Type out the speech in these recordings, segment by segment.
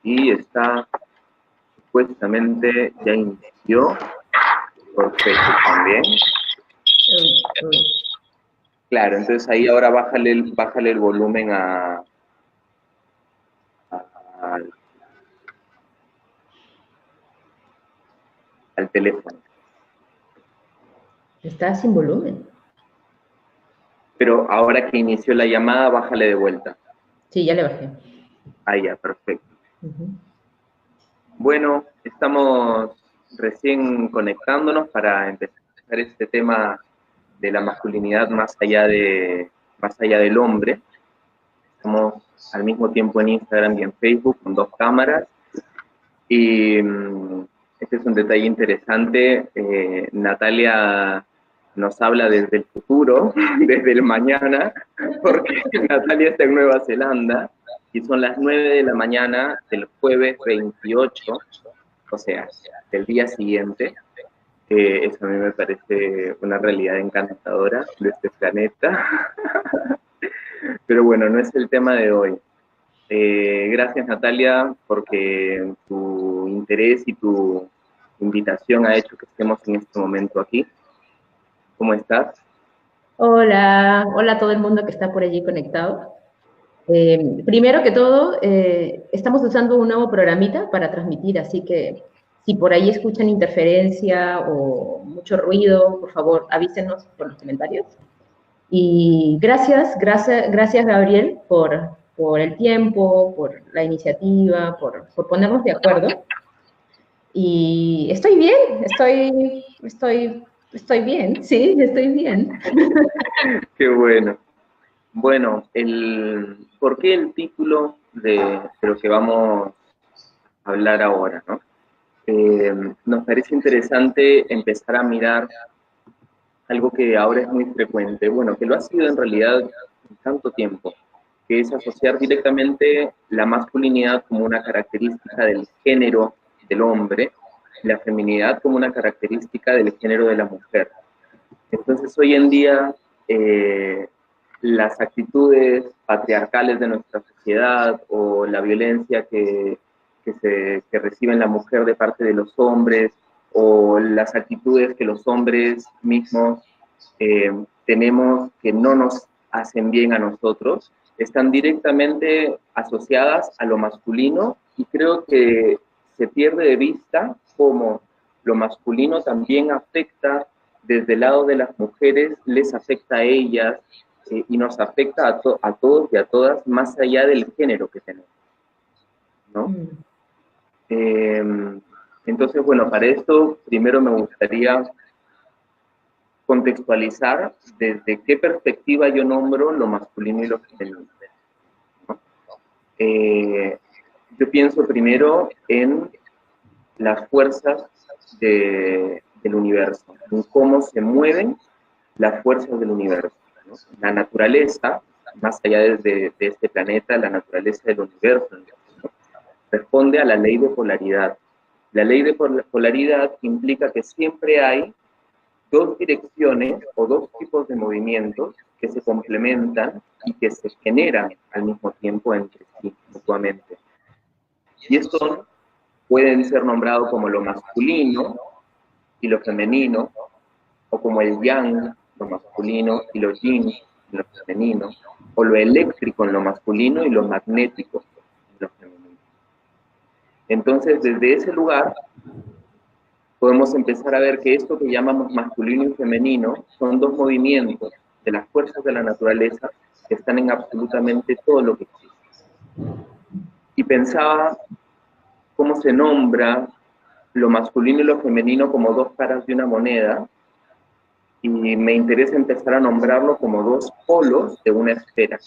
Y está supuestamente ya inició por Facebook también. Claro, entonces ahí ahora bájale el volumen al teléfono. Está sin volumen. Pero ahora que inició la llamada, bájale de vuelta. Sí, ya le bajé. Ahí ya, perfecto. Bueno, estamos recién conectándonos para empezar este tema de la masculinidad más allá del hombre. Estamos al mismo tiempo en Instagram y en Facebook con 2 cámaras. Y este es un detalle interesante. Natalia nos habla desde el futuro, desde el mañana, porque Natalia está en Nueva Zelanda y son las 9 de la mañana del jueves 28, o sea, del día siguiente. Eso a mí me parece una realidad encantadora de este planeta. Pero bueno, no es el tema de hoy. Gracias, Natalia, porque tu interés y tu invitación ha hecho que estemos en este momento aquí. ¿Cómo estás? Hola, hola a todo el mundo que está por allí conectado. Primero que todo, estamos usando un nuevo programita para transmitir, así que si por ahí escuchan interferencia o mucho ruido, por favor, avísenos por los comentarios. Y gracias Gabriel por el tiempo, por la iniciativa, por ponernos de acuerdo. Y estoy bien, estoy bien, sí, estoy bien. Qué bueno. Bueno, ¿por qué el título de lo que vamos a hablar ahora, ¿no? Nos parece interesante empezar a mirar algo que ahora es muy frecuente, bueno, que lo ha sido en realidad en tanto tiempo, que es asociar directamente la masculinidad como una característica del género del hombre, y la feminidad como una característica del género de la mujer. Entonces, hoy en día, las actitudes patriarcales de nuestra sociedad o la violencia que recibe la mujer de parte de los hombres o las actitudes que los hombres mismos tenemos que no nos hacen bien a nosotros, están directamente asociadas a lo masculino y creo que se pierde de vista cómo lo masculino también afecta desde el lado de las mujeres, les afecta a ellas y nos afecta a todos y a todas más allá del género que tenemos, ¿no? Entonces, bueno, para esto primero me gustaría contextualizar desde qué perspectiva yo nombro lo masculino y lo femenino, ¿no? Yo pienso primero en las fuerzas del universo, en cómo se mueven las fuerzas del universo, ¿no? La naturaleza, más allá de este planeta, la naturaleza del universo, ¿no? Responde a la ley de polaridad. La ley de polaridad implica que siempre hay 2 direcciones o 2 tipos de movimientos que se complementan y que se generan al mismo tiempo entre sí, mutuamente. Y estos pueden ser nombrados como lo masculino y lo femenino, o como el yang, lo masculino, y lo yin, lo femenino, o lo eléctrico en lo masculino y lo magnético en lo femenino. Entonces, desde ese lugar, podemos empezar a ver que esto que llamamos masculino y femenino son 2 movimientos de las fuerzas de la naturaleza que están en absolutamente todo lo que existe. Y pensaba cómo se nombra lo masculino y lo femenino como 2 caras de una moneda, y me interesa empezar a nombrarlo como 2 polos de una esfera.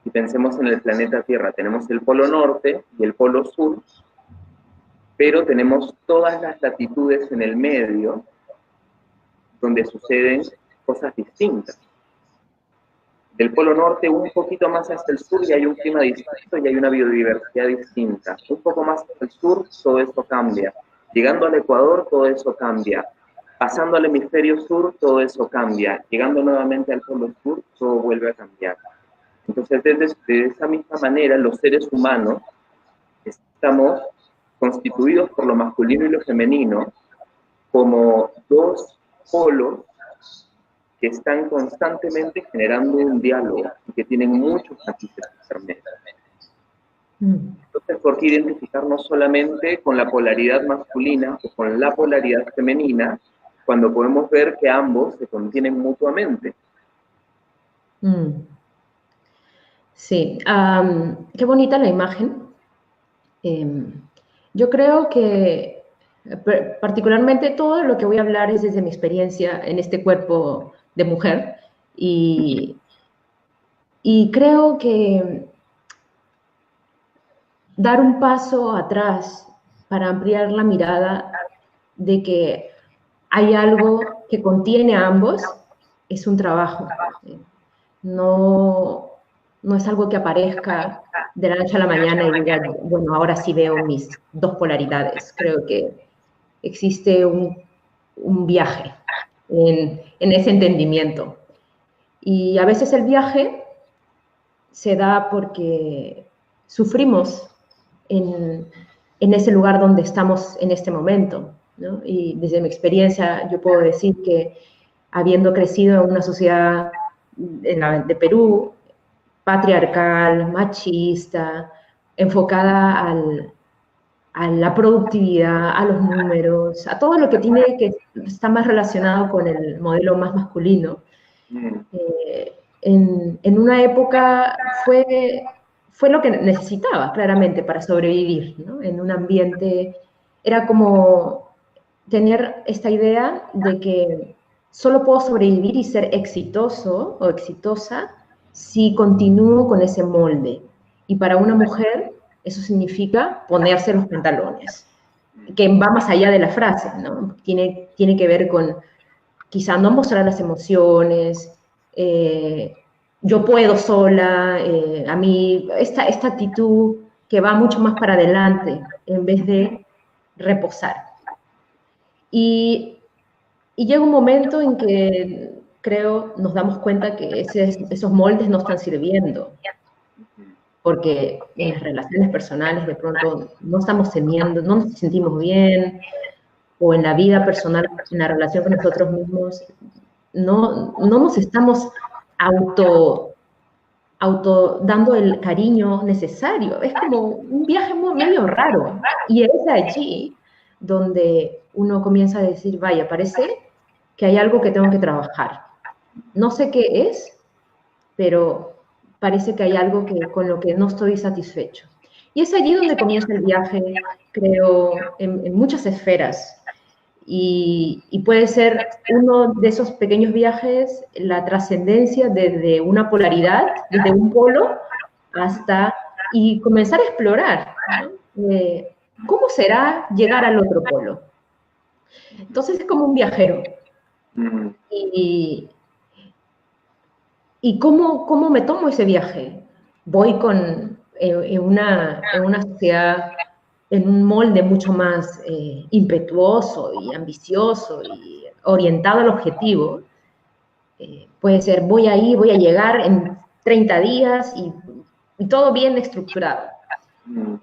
Si pensemos en el planeta Tierra, tenemos el polo norte y el polo sur, pero tenemos todas las latitudes en el medio donde suceden cosas distintas. Del polo norte un poquito más hacia el sur y hay un clima distinto y hay una biodiversidad distinta. Un poco más hacia el sur, todo eso cambia. Llegando al Ecuador, todo eso cambia. Pasando al hemisferio sur, todo eso cambia. Llegando nuevamente al polo sur, todo vuelve a cambiar. Entonces, de esa misma manera, los seres humanos estamos constituidos por lo masculino y lo femenino como dos polos que están constantemente generando un diálogo y que tienen muchos matices intermedios. Entonces, ¿por qué identificarnos solamente con la polaridad masculina o con la polaridad femenina cuando podemos ver que ambos se contienen mutuamente? Sí, qué bonita la imagen. Yo creo que particularmente todo lo que voy a hablar es desde mi experiencia en este cuerpo de mujer y creo que dar un paso atrás para ampliar la mirada de que hay algo que contiene a ambos es un trabajo. No, no es algo que aparezca de la noche a la mañana y diga, bueno, ahora sí veo mis dos polaridades. Creo que existe un viaje en ese entendimiento. Y a veces el viaje se da porque sufrimos en ese lugar donde estamos en este momento, ¿no? Y desde mi experiencia yo puedo decir que habiendo crecido en una sociedad de Perú, patriarcal, machista, enfocada a la productividad, a los números, a todo lo que tiene que está más relacionado con el modelo más masculino. En una época fue lo que necesitaba claramente para sobrevivir, ¿no? En un ambiente, era como tener esta idea de que solo puedo sobrevivir y ser exitoso o exitosa si continúo con ese molde. Y para una mujer eso significa ponerse los pantalones, que va más allá de la frase, ¿no? Tiene que ver con quizá no mostrar las emociones, yo puedo sola, a mí, esta actitud que va mucho más para adelante en vez de reposar. Y llega un momento en que creo nos damos cuenta que esos moldes no están sirviendo, porque en las relaciones personales de pronto no estamos teniendo, no nos sentimos bien, o en la vida personal, en la relación con nosotros mismos, no nos estamos auto dando el cariño necesario. Es como un viaje medio raro. Y es allí donde uno comienza a decir, vaya, parece que hay algo que tengo que trabajar. No sé qué es, pero parece que hay algo con lo que no estoy satisfecho. Y es allí donde comienza el viaje, creo, en muchas esferas. Y puede ser uno de esos pequeños viajes, la trascendencia desde una polaridad, desde un polo, y comenzar a explorar, ¿no? ¿Cómo será llegar al otro polo? Entonces es como un viajero. ¿Y cómo me tomo ese viaje? Voy en una sociedad, en un molde mucho más impetuoso y ambicioso y orientado al objetivo. Puede ser, voy a llegar en 30 días y todo bien estructurado.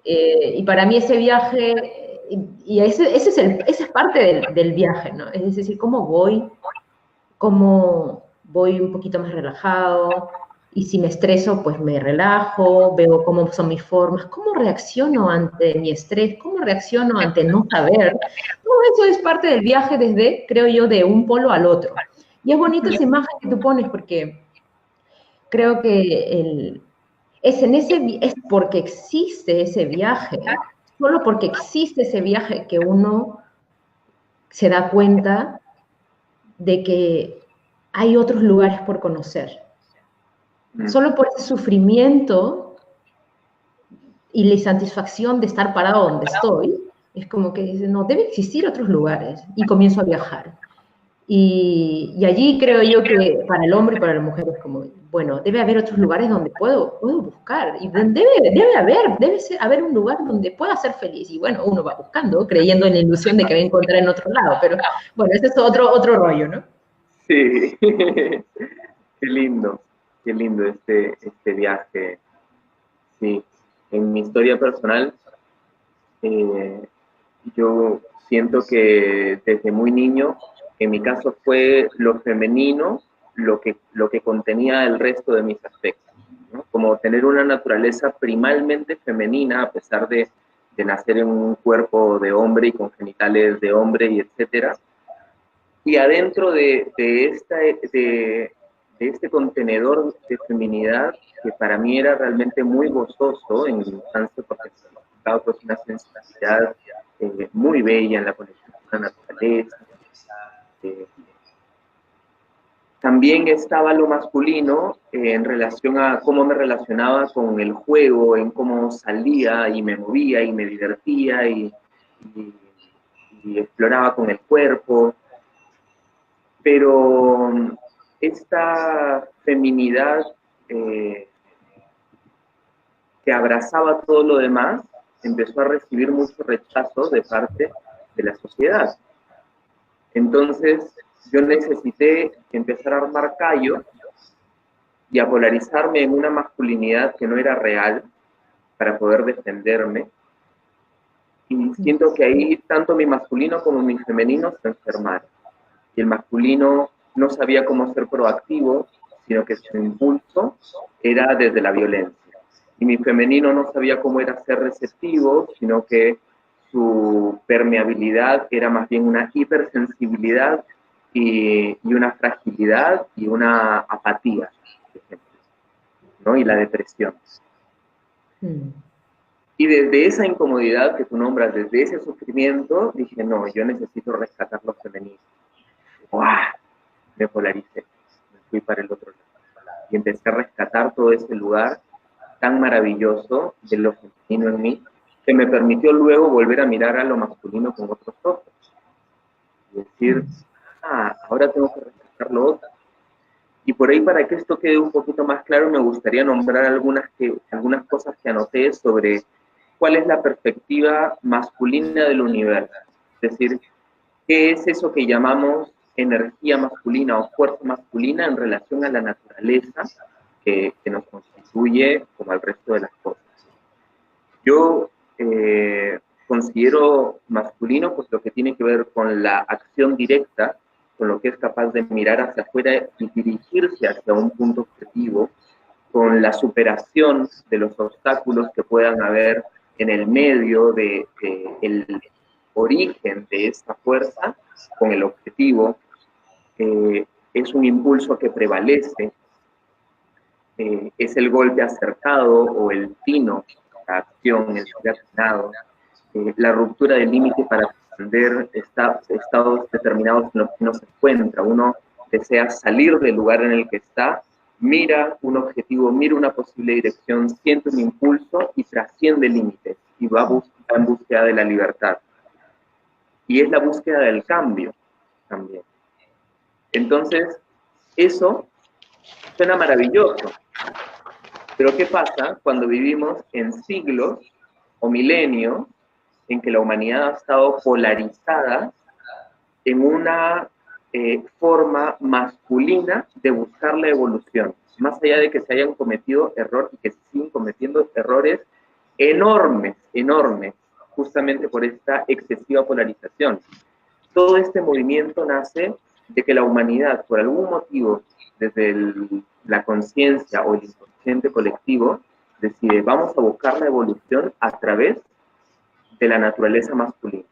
Y para mí ese viaje, y esa es parte del viaje, ¿no? Es decir, cómo voy un poquito más relajado, y si me estreso, pues me relajo, veo cómo son mis formas, cómo reacciono ante mi estrés, cómo reacciono ante no saber. Todo eso es parte del viaje desde, creo yo, de un polo al otro. Y es bonita esa imagen que tú pones porque creo que es porque existe ese viaje, solo porque existe ese viaje que uno se da cuenta de que hay otros lugares por conocer. Solo por ese sufrimiento y la insatisfacción de estar parado donde estoy, es como que dice, no, debe existir otros lugares, y comienzo a viajar. Y allí creo yo que para el hombre y para la mujer es como, bueno, debe haber otros lugares donde puedo buscar, y debe haber un lugar donde pueda ser feliz, y bueno, uno va buscando, creyendo en la ilusión de que va a encontrar en otro lado, pero bueno, ese es otro rollo, ¿no? Sí, qué lindo este viaje. Sí, en mi historia personal yo siento que desde muy niño, en mi caso fue lo femenino lo que contenía el resto de mis aspectos, ¿no? Como tener una naturaleza primalmente femenina, a pesar de nacer en un cuerpo de hombre y con genitales de hombre y etcétera. Y adentro de este contenedor de feminidad, que para mí era realmente muy gozoso en mi infancia, porque significaba pues una sensibilidad muy bella en la conexión con la naturaleza. Eh, También estaba lo masculino en relación a cómo me relacionaba con el juego, en cómo salía y me movía y me divertía y, y exploraba con el cuerpo. Pero esta feminidad eh, que abrazaba todo lo demás empezó a recibir mucho rechazo de parte de la sociedad. Entonces yo necesité empezar a armar callo y a polarizarme en una masculinidad que no era real para poder defenderme. Y siento que ahí tanto mi masculino como mi femenino se enfermaron. Y el masculino no sabía cómo ser proactivo, sino que su impulso era desde la violencia. Y mi femenino no sabía cómo era ser receptivo, sino que su permeabilidad era más bien una hipersensibilidad y una fragilidad y una apatía, por ejemplo, ¿no? Y la depresión. Y desde esa incomodidad que tú nombras, desde ese sufrimiento, dije, no, yo necesito rescatar lo femenino. ¡Guau! Me polaricé, me fui para el otro lado. Y empecé a rescatar todo ese lugar tan maravilloso de lo femenino en mí, que me permitió luego volver a mirar a lo masculino con otros ojos. Y decir, ahora tengo que rescatar lo otro. Y por ahí, para que esto quede un poquito más claro, me gustaría nombrar algunas cosas que anoté sobre cuál es la perspectiva masculina del universo. Es decir, ¿qué es eso que llamamos energía masculina o fuerza masculina en relación a la naturaleza que nos constituye como al resto de las cosas? Yo considero masculino pues lo que tiene que ver con la acción directa, con lo que es capaz de mirar hacia afuera y dirigirse hacia un punto objetivo, con la superación de los obstáculos que puedan haber en el medio del origen de esta fuerza, con el objetivo. Es un impulso que prevalece, es el golpe acertado o el tino, la acción, el atinado, la ruptura del límite para trascender estados determinados en los que uno se encuentra. Uno desea salir del lugar en el que está, mira un objetivo, mira una posible dirección, siente un impulso y trasciende límites y va en búsqueda de la libertad. Y es la búsqueda del cambio también. Entonces, eso suena maravilloso. Pero ¿qué pasa cuando vivimos en siglos o milenios en que la humanidad ha estado polarizada en una forma masculina de buscar la evolución? Más allá de que se hayan cometido errores y que se siguen cometiendo errores enormes, enormes, justamente por esta excesiva polarización. Todo este movimiento nace de que la humanidad, por algún motivo, desde la conciencia o el inconsciente colectivo, decide, vamos a buscar la evolución a través de la naturaleza masculina.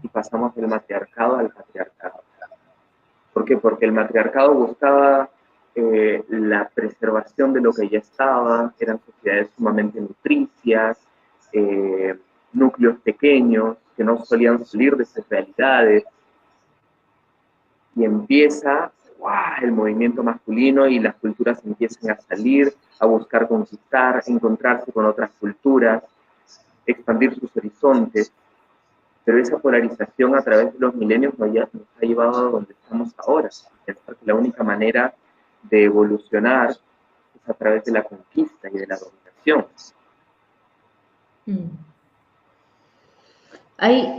Y pasamos del matriarcado al patriarcado. ¿Por qué? Porque el matriarcado buscaba la preservación de lo que ya estaba, eran sociedades sumamente nutricias, núcleos pequeños que no solían salir de sus realidades, y empieza el movimiento masculino y las culturas empiezan a salir, a buscar conquistar, encontrarse con otras culturas, expandir sus horizontes, pero esa polarización a través de los milenios nos ha llevado a donde estamos ahora. Pensar que la única manera de evolucionar es a través de la conquista y de la dominación. Hay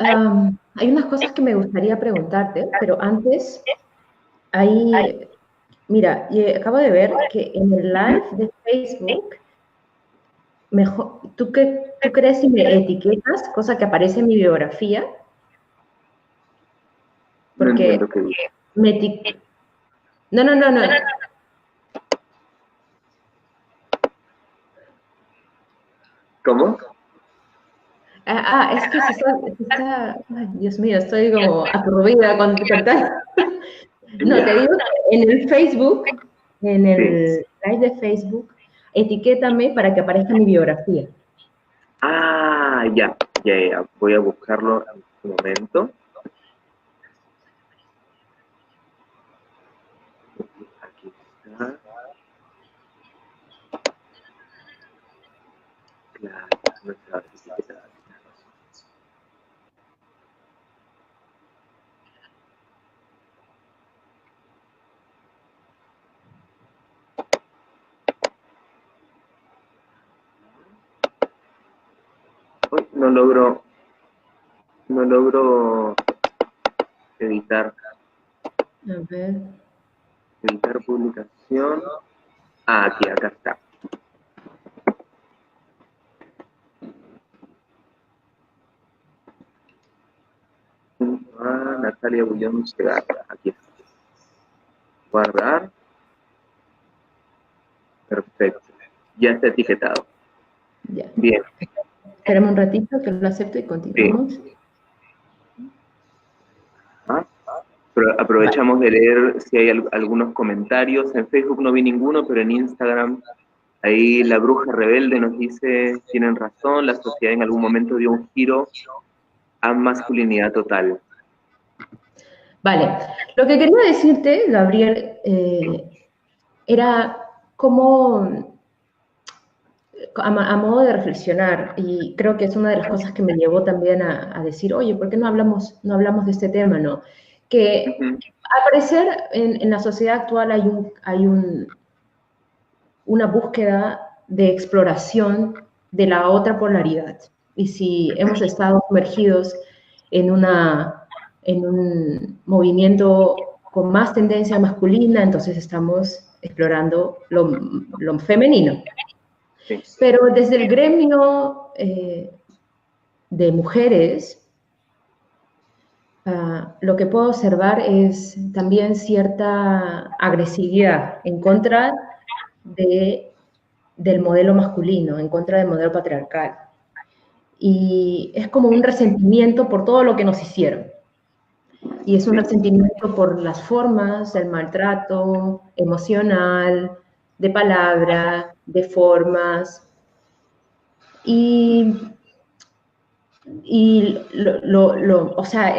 unas cosas que me gustaría preguntarte, pero antes, mira, acabo de ver que en el live de Facebook mejor, ¿tú crees si me etiquetas, cosa que aparece en mi biografía? No Porque entiendo qué dice. No, no, no, no. ¿Cómo? Es que ay, Dios mío, estoy como aturdida con tal. No, te Ya. digo que en el Facebook, en Sí. el live de Facebook, etiquétame para que aparezca mi biografía. Ah, ya, ya, ya. Voy a buscarlo en este momento. Aquí está. Claro, no estaba etiquetada. Uy, no logro editar A ver. publicación. Ah, aquí, acá está. Ah, Natalia Bullón Segarra. Aquí está. Guardar. Perfecto. Ya está etiquetado. Ya. Bien. Espérame un ratito que lo acepto y Sí. continuamos. Ah, Vale. aprovechamos de leer si hay algunos comentarios. En Facebook no vi ninguno, pero en Instagram, ahí la bruja rebelde nos dice, tienen razón, la sociedad en algún momento dio un giro a masculinidad total. Vale. Lo que quería decirte, Gabriel, era cómo, a modo de reflexionar, y creo que es una de las cosas que me llevó también a decir, oye, ¿por qué no hablamos de este tema, no? Que Ujú. al parecer en la sociedad actual una búsqueda de exploración de la otra polaridad. Y si hemos estado sumergidos en, en un movimiento con más tendencia masculina, entonces estamos explorando lo femenino. Sí. Pero desde el gremio de mujeres, lo que puedo observar es también cierta agresividad en contra de, del modelo masculino, en contra del modelo patriarcal. Y es como un resentimiento por todo lo que nos hicieron. Y es un Sí. resentimiento por las formas del maltrato emocional, de palabra, de formas. Y o sea,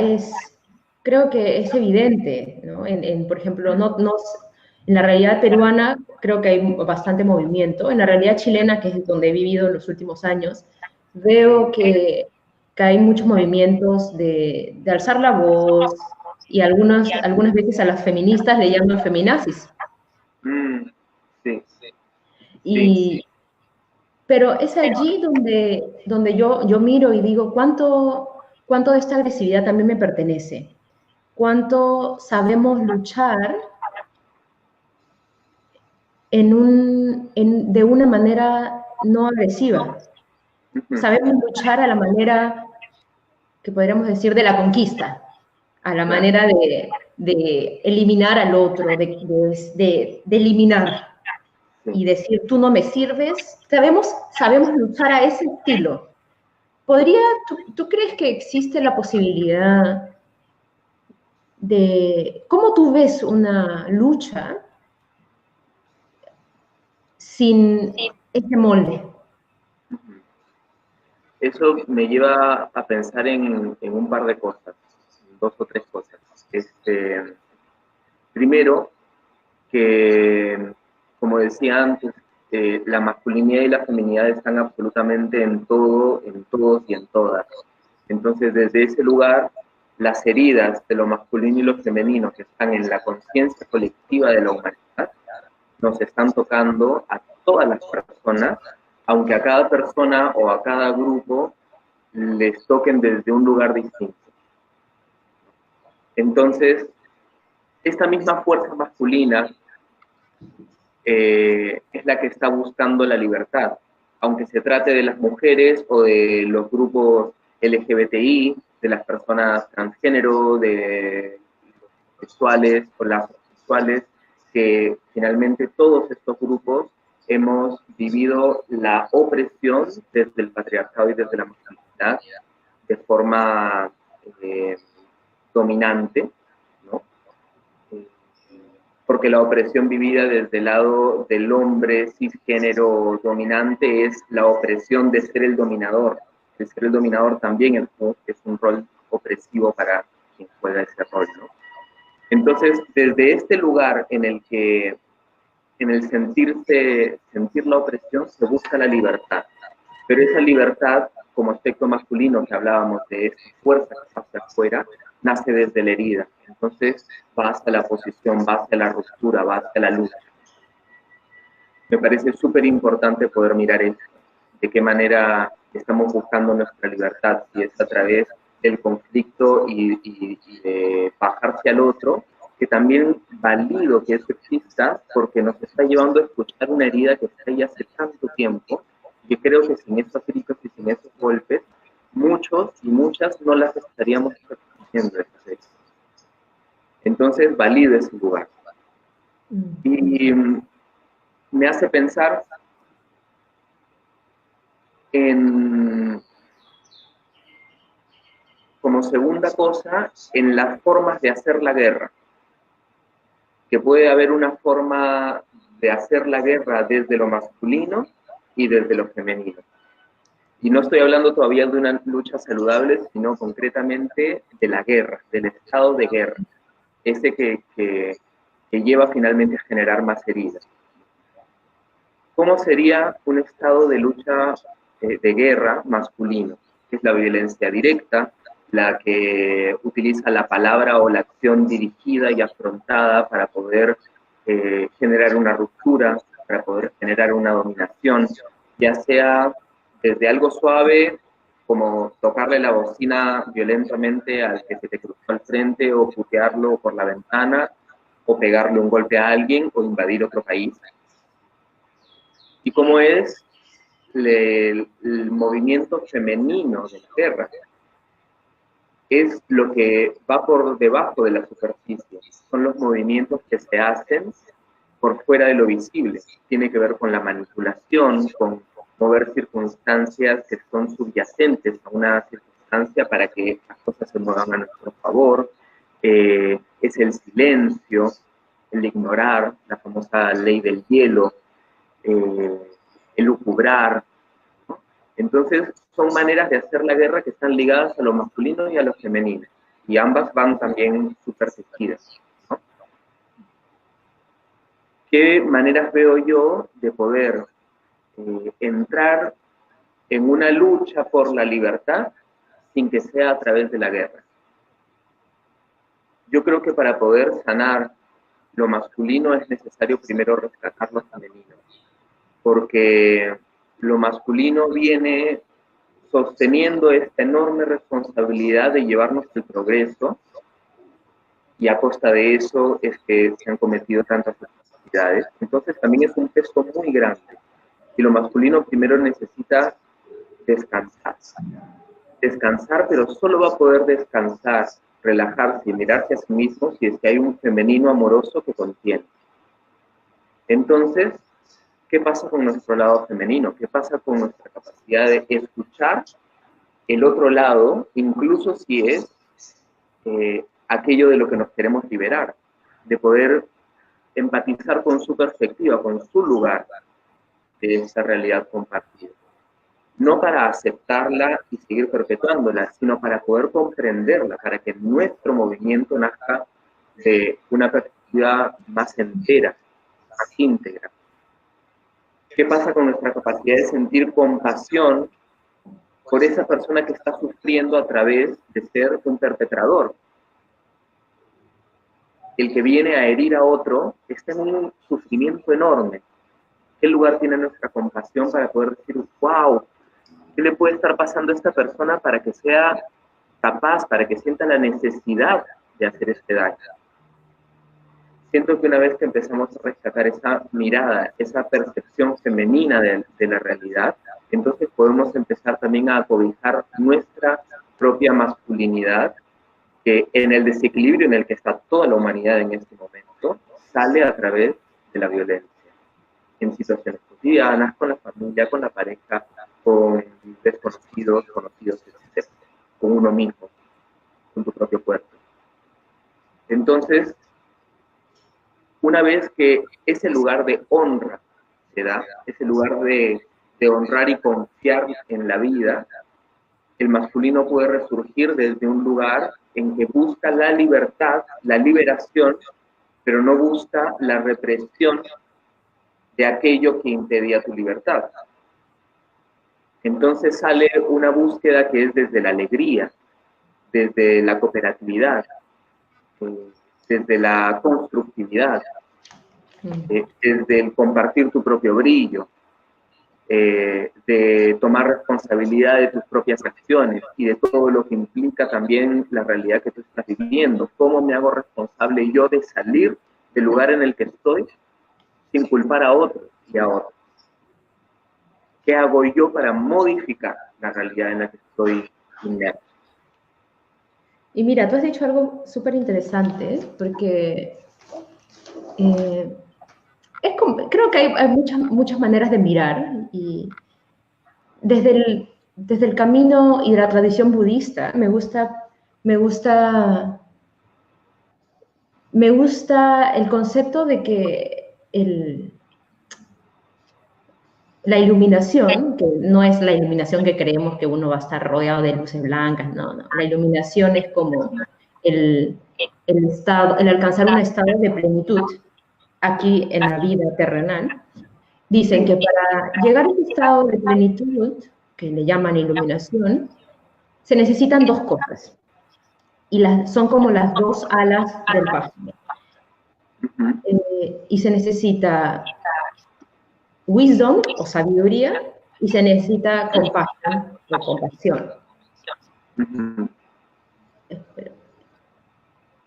creo que es evidente, ¿no? Por ejemplo, en la realidad peruana creo que hay bastante movimiento. En la realidad chilena, que es donde he vivido en los últimos años, veo que hay muchos movimientos de alzar la voz y algunas veces a las feministas le llaman feminazis. Mm, sí, sí. Y, pero es allí donde yo miro y digo, ¿cuánto de esta agresividad también me pertenece? ¿Cuánto sabemos luchar de una manera no agresiva? Ujú. Sabemos luchar a la manera que podríamos decir de la conquista, a la Claro. manera de eliminar al otro, de eliminar Sí. y decir, tú no me sirves. Sabemos luchar a ese estilo. ¿Tú crees que existe la posibilidad cómo tú ves una lucha sin ese molde? Eso me lleva a pensar en un par de cosas, dos o tres cosas. Primero, que, como decía antes, la masculinidad y la feminidad están absolutamente en todo, en todos y en todas. Entonces, desde ese lugar, las heridas de lo masculino y lo femenino que están en la conciencia colectiva de la humanidad nos están tocando a todas las personas, aunque a cada persona o a cada grupo les toquen desde un lugar distinto. Entonces, esta misma fuerza masculina es la que está buscando la libertad, aunque se trate de las mujeres o de los grupos LGBTI, de las personas transgénero, de los sexuales o las sexuales, que finalmente todos estos grupos hemos vivido la opresión desde el patriarcado y desde la masculinidad de forma dominante, ¿no? Porque la opresión vivida desde el lado del hombre cisgénero dominante es la opresión de ser el dominador. De ser el dominador también es un rol opresivo para quien juega ese rol, ¿no? Entonces, desde este lugar en el que, en el sentir la opresión, se busca la libertad. Pero esa libertad, como aspecto masculino que hablábamos de esa fuerza que pasa afuera, nace desde la herida. Entonces va hacia la posición, va hacia la ruptura, va hacia la lucha. Me parece súper importante poder mirar esto, de qué manera estamos buscando nuestra libertad, si es a través del conflicto y de bajarse al otro, que también valido que eso exista porque nos está llevando a escuchar una herida que está ahí hace tanto tiempo. Yo creo que sin esos gritos y sin esos golpes, muchos y muchas no las estaríamos haciendo esas veces. Entonces, valido ese lugar. Y me hace pensar en, como segunda cosa, en las formas de hacer la guerra. Que puede haber una forma de hacer la guerra desde lo masculino y desde lo femenino. Y no estoy hablando todavía de una lucha saludable, sino concretamente de la guerra, del estado de guerra, ese que lleva finalmente a generar más heridas. ¿Cómo sería un estado de lucha de guerra masculino? Que es la violencia directa, la que utiliza la palabra o la acción dirigida y afrontada para poder generar una ruptura, para poder generar una dominación, ya sea desde algo suave, como tocarle la bocina violentamente al que se te cruzó al frente, o putearlo por la ventana, o pegarle un golpe a alguien, o invadir otro país. Y cómo es el movimiento femenino de la guerra. Es lo que va por debajo de la superficie. Son los movimientos que se hacen por fuera de lo visible. Tiene que ver con la manipulación, con mover circunstancias que son subyacentes a una circunstancia para que las cosas se muevan a nuestro favor. Es el silencio, el ignorar, la famosa ley del hielo, el lucubrar, ¿no? Entonces, son maneras de hacer la guerra que están ligadas a lo masculino y a lo femenino. Y ambas van también supertejidas, ¿no? ¿Qué maneras veo yo de poder entrar en una lucha por la libertad sin que sea a través de la guerra? Yo creo que para poder sanar lo masculino es necesario primero rescatar lo femenino, porque lo masculino viene sosteniendo esta enorme responsabilidad de llevarnos el progreso, y a costa de eso es que se han cometido tantas atrocidades. Entonces también es un peso muy grande, y lo masculino primero necesita descansar. Descansar, pero solo va a poder descansar, relajarse y mirarse a sí mismo si es que hay un femenino amoroso que contiene. Entonces, ¿qué pasa con nuestro lado femenino? ¿Qué pasa con nuestra capacidad de escuchar el otro lado, incluso si es aquello de lo que nos queremos liberar? De poder empatizar con su perspectiva, con su lugar de esta realidad compartida. No para aceptarla y seguir perpetuándola, sino para poder comprenderla, para que nuestro movimiento nazca de una perspectiva más entera, más íntegra. ¿Qué pasa con nuestra capacidad de sentir compasión por esa persona que está sufriendo a través de ser un perpetrador? El que viene a herir a otro está en un sufrimiento enorme. ¿Qué lugar tiene nuestra compasión para poder decir, wow, ¿qué le puede estar pasando a esta persona para que sea capaz, para que sienta la necesidad de hacer este daño? siento que una vez que empezamos a rescatar esa mirada, esa percepción femenina de la realidad, entonces podemos empezar también a acobijar nuestra propia masculinidad, que en el desequilibrio en el que está toda la humanidad en este momento, sale a través de la violencia, en situaciones cotidianas, con la familia, con la pareja, con desconocidos, conocidos, etc., con uno mismo, con tu propio cuerpo. Entonces, una vez que ese lugar de honra se da, ese lugar de honrar y confiar en la vida, el masculino puede resurgir desde un lugar en que busca la libertad, la liberación, pero no busca la represión de aquello que impedía tu libertad. Entonces sale una búsqueda que es desde la alegría, desde la cooperatividad, desde la constructividad, desde el compartir tu propio brillo, de tomar responsabilidad de tus propias acciones y de todo lo que implica también la realidad que tú estás viviendo. ¿Cómo me hago responsable yo de salir del lugar en el que estoy sin culpar a otros y a otros? ¿Qué hago yo para modificar la realidad en la que estoy inmerso? Y mira, tú has dicho algo súper interesante, porque creo que hay muchas maneras de mirar, y desde el camino y la tradición budista me gusta el concepto de que la iluminación, que no es la iluminación que creemos que uno va a estar rodeado de luces blancas, no. La iluminación es como el alcanzar un estado de plenitud aquí en la vida terrenal. Dicen que para llegar a ese estado de plenitud, que le llaman iluminación, se necesitan dos cosas, y son como las dos alas del pájaro. Y se necesita wisdom o sabiduría, y se necesita compasión o compasión.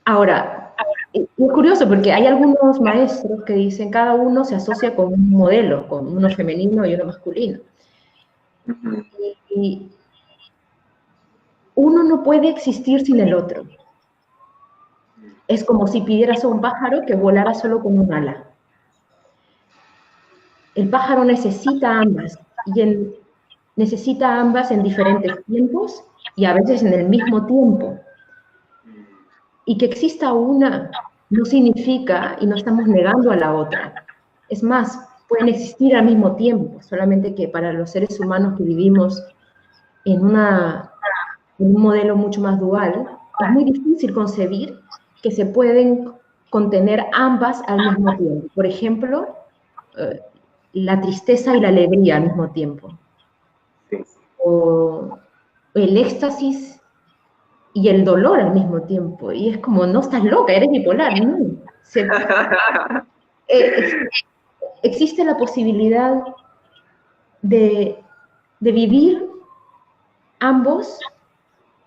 Ahora, es curioso porque hay algunos maestros que dicen cada uno se asocia con un modelo, con uno femenino y uno masculino. Y uno no puede existir sin el otro. Es como si pidieras a un pájaro que volara solo con un ala. El pájaro necesita ambas, y necesita ambas en diferentes tiempos y a veces en el mismo tiempo. Y que exista una no significa, y no estamos negando a la otra. Es más, pueden existir al mismo tiempo, solamente que para los seres humanos que vivimos en un modelo mucho más dual, es muy difícil concebir que se pueden contener ambas al mismo tiempo. Por ejemplo, la tristeza y la alegría al mismo tiempo. O el éxtasis y el dolor al mismo tiempo. Y es como, no, estás loca, eres bipolar. No. Existe la posibilidad de vivir ambos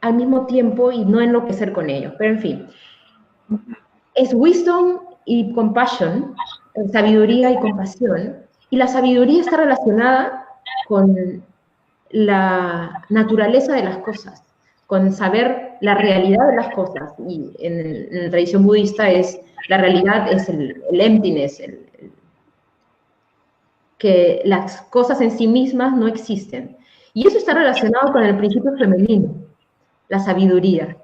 al mismo tiempo y no enloquecer con ellos. Pero en fin, es wisdom y compassion, sabiduría y compasión. Y la sabiduría está relacionada con la naturaleza de las cosas, con saber la realidad de las cosas. Y en la tradición budista la realidad es el emptiness, que las cosas en sí mismas no existen. Y eso está relacionado con el principio femenino, la sabiduría.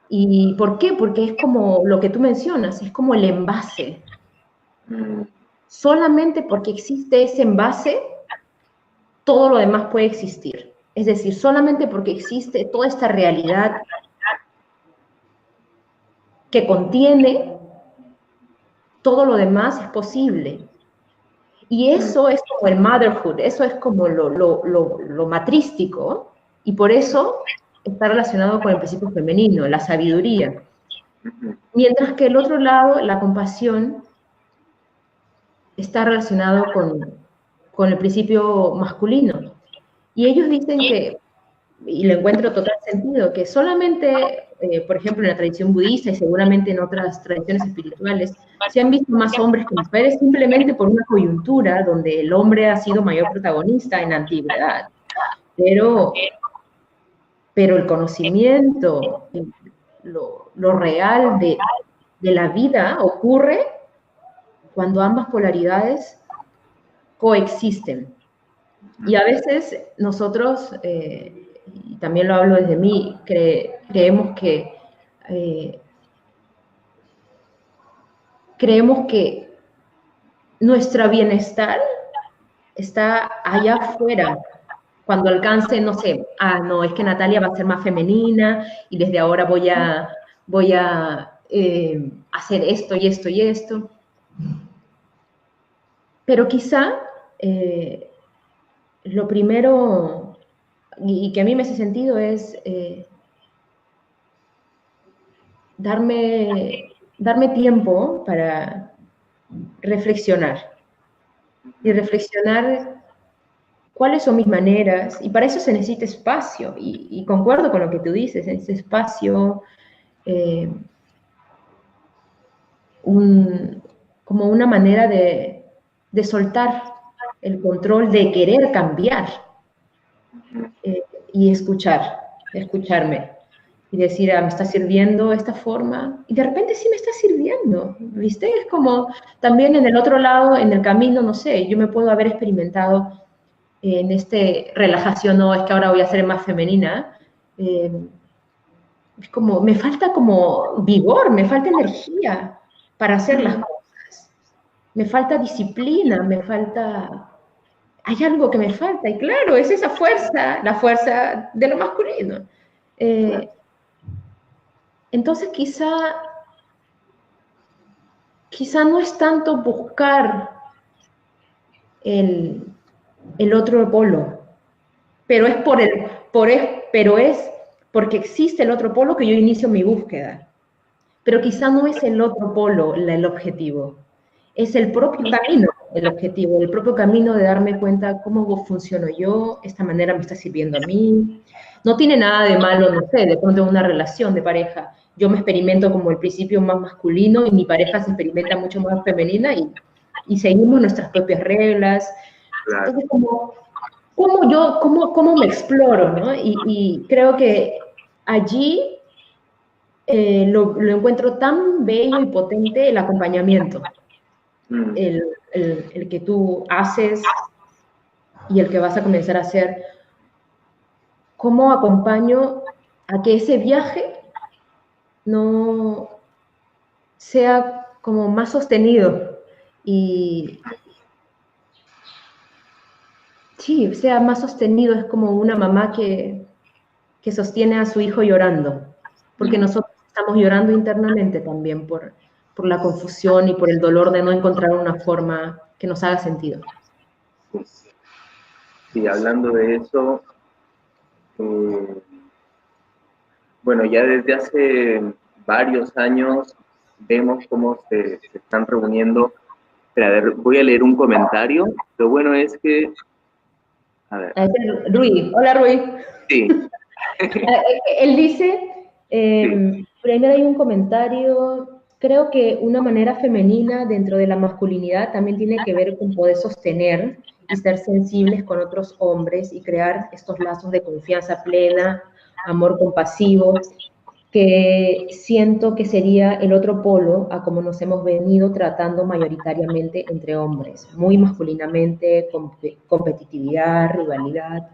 ¿Y por qué? Porque es como lo que tú mencionas, es como el envase. Solamente porque existe ese envase, todo lo demás puede existir. Es decir, solamente porque existe toda esta realidad que contiene, todo lo demás es posible. Y eso es como el motherhood, eso es como lo matrístico, y por eso está relacionado con el principio femenino, la sabiduría. Mientras que el otro lado, la compasión, está relacionado con el principio masculino. Y ellos dicen que y lo encuentro total sentido, que solamente, por ejemplo, en la tradición budista y seguramente en otras tradiciones espirituales, se han visto más hombres que mujeres simplemente por una coyuntura donde el hombre ha sido mayor protagonista en la antigüedad. Pero, pero el conocimiento, lo real de la vida ocurre cuando ambas polaridades coexisten. Y a veces nosotros, y también lo hablo desde mí, eh, creemos que nuestro bienestar está allá afuera. Cuando alcance, no sé, no, es que Natalia va a ser más femenina y desde ahora voy a hacer esto y esto y esto. Pero quizá lo primero, y que a mí me hace sentido, es darme tiempo para reflexionar. Y reflexionar cuáles son mis maneras, y para eso se necesita espacio, y concuerdo con lo que tú dices, ese espacio, como una manera de soltar el control, de querer cambiar, y escucharme, y decir, me está sirviendo esta forma, y de repente sí me está sirviendo, ¿viste? Es como también en el otro lado, en el camino, no sé, yo me puedo haber experimentado en relajación, no, es que ahora voy a ser más femenina, es como, me falta como vigor, me falta energía para hacer las cosas, me falta disciplina, hay algo que me falta, y claro, es esa fuerza, la fuerza de lo masculino. Entonces quizá no es tanto buscar el otro polo, pero es porque existe el otro polo que yo inicio mi búsqueda. Pero quizá no es el otro polo el objetivo, es el propio camino el objetivo, el propio camino de darme cuenta cómo funciono yo, esta manera me está sirviendo a mí. No tiene nada de malo, no sé, de pronto en una relación de pareja, yo me experimento como el principio más masculino y mi pareja se experimenta mucho más femenina y seguimos nuestras propias reglas. Claro. Entonces, ¿cómo me exploro, ¿no? Y creo que allí lo encuentro tan bello y potente el acompañamiento, el que tú haces y el que vas a comenzar a hacer. ¿Cómo acompaño a que ese viaje no sea como más sostenido y sí, sea más sostenido? Es como una mamá que sostiene a su hijo llorando, porque nosotros estamos llorando internamente también por la confusión y por el dolor de no encontrar una forma que nos haga sentido. Sí, hablando de eso, bueno, ya desde hace varios años vemos cómo se están reuniendo. Pero, a ver, voy a leer un comentario. Lo bueno es que... A ver. Rui, hola Rui. Sí. Él dice, primero hay un comentario, creo que una manera femenina dentro de la masculinidad también tiene que ver con poder sostener y ser sensibles con otros hombres y crear estos lazos de confianza plena, amor compasivo, que siento que sería el otro polo a como nos hemos venido tratando mayoritariamente entre hombres, muy masculinamente, competitividad, rivalidad.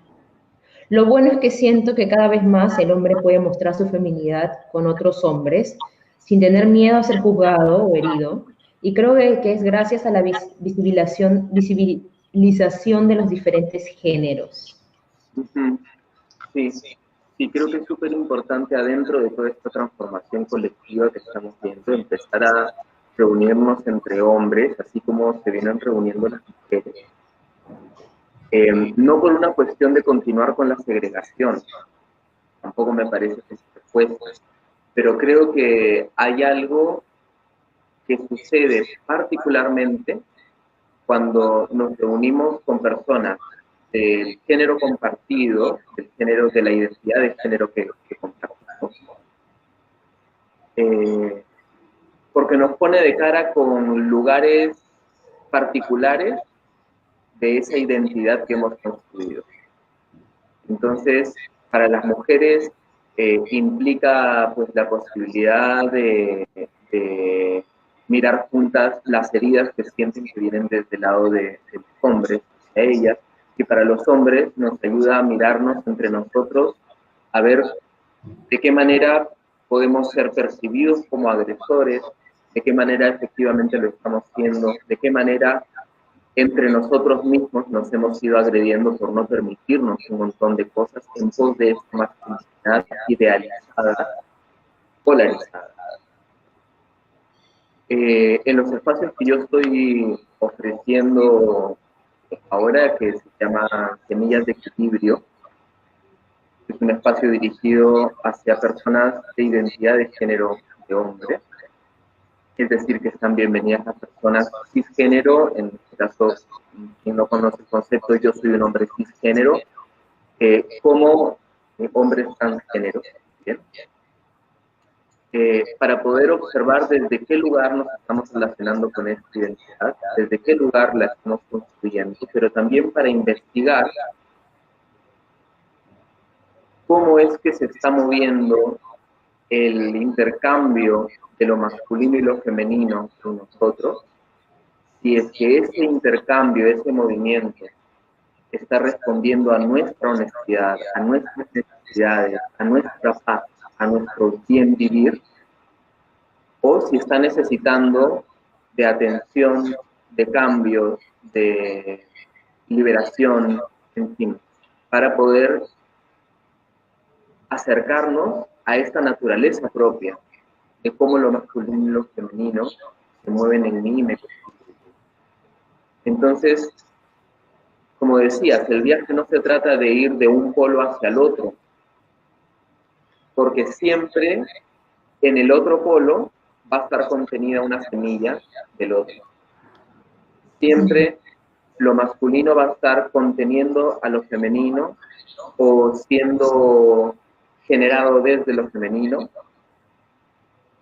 Lo bueno es que siento que cada vez más el hombre puede mostrar su feminidad con otros hombres sin tener miedo a ser juzgado o herido. Y creo que es gracias a la visibilización de los diferentes géneros. Sí, sí, creo que es súper importante adentro de toda esta transformación colectiva que estamos viendo, empezar a reunirnos entre hombres, así como se vienen reuniendo las mujeres. No por una cuestión de continuar con la segregación, tampoco me parece que se fuese, pero creo que hay algo que sucede particularmente cuando nos reunimos con personas del género compartido, del género, de la identidad de género que compartimos, porque nos pone de cara con lugares particulares de esa identidad que hemos construido. Entonces, para las mujeres implica pues la posibilidad de mirar juntas las heridas que sienten que vienen desde el lado de los hombres hacia ellas, y para los hombres nos ayuda a mirarnos entre nosotros, a ver de qué manera podemos ser percibidos como agresores, de qué manera efectivamente lo estamos haciendo, de qué manera entre nosotros mismos nos hemos ido agrediendo por no permitirnos un montón de cosas en pos de esta masculinidad idealizada, polarizada. En los espacios que yo estoy ofreciendo ahora, que se llama Semillas de Equilibrio, es un espacio dirigido hacia personas de identidad de género de hombre, es decir, que están bienvenidas las personas cisgénero. En este caso, quien no conoce el concepto, yo soy un hombre cisgénero, como hombres transgénero, ¿bien? Para poder observar desde qué lugar nos estamos relacionando con esta identidad, desde qué lugar la estamos construyendo, pero también para investigar cómo es que se está moviendo el intercambio de lo masculino y lo femenino en nosotros, si es que ese intercambio, ese movimiento, está respondiendo a nuestra honestidad, a nuestras necesidades, a nuestra paz, a nuestro bien vivir, o si está necesitando de atención, de cambio, de liberación, en fin, para poder acercarnos a esta naturaleza propia de cómo lo masculino y lo femenino se mueven en mí y me constituyen. Entonces, como decías, el viaje no se trata de ir de un polo hacia el otro, porque siempre en el otro polo va a estar contenida una semilla del otro. Siempre lo masculino va a estar conteniendo a lo femenino o siendo generado desde lo femenino,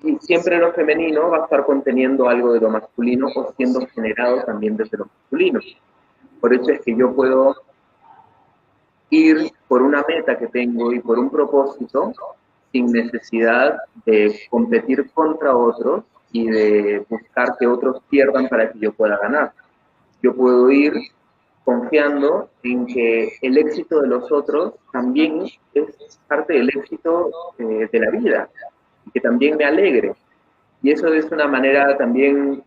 y siempre lo femenino va a estar conteniendo algo de lo masculino o siendo generado también desde lo masculino. Por eso es que yo puedo ir por una meta que tengo y por un propósito sin necesidad de competir contra otros y de buscar que otros pierdan para que yo pueda ganar. Yo puedo ir confiando en que el éxito de los otros también es parte del éxito de la vida, y que también me alegre. Y eso es una manera también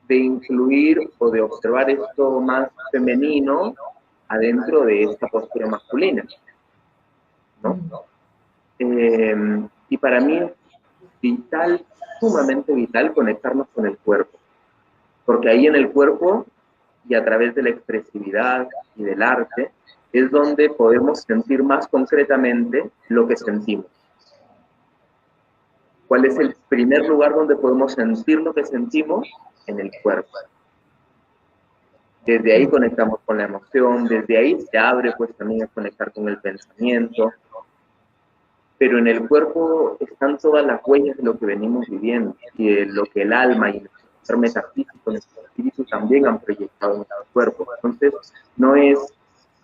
de incluir o de observar esto más femenino adentro de esta postura masculina, ¿no? Y para mí es vital, sumamente vital, conectarnos con el cuerpo, porque ahí en el cuerpo y a través de la expresividad y del arte es donde podemos sentir más concretamente lo que sentimos. ¿Cuál es el primer lugar donde podemos sentir lo que sentimos? En el cuerpo. Desde ahí conectamos con la emoción, desde ahí se abre pues también a conectar con el pensamiento, pero en el cuerpo están todas las huellas de lo que venimos viviendo y de lo que el alma y nuestro ser metafísico, nuestro espíritu también han proyectado en nuestro cuerpo. Entonces, no es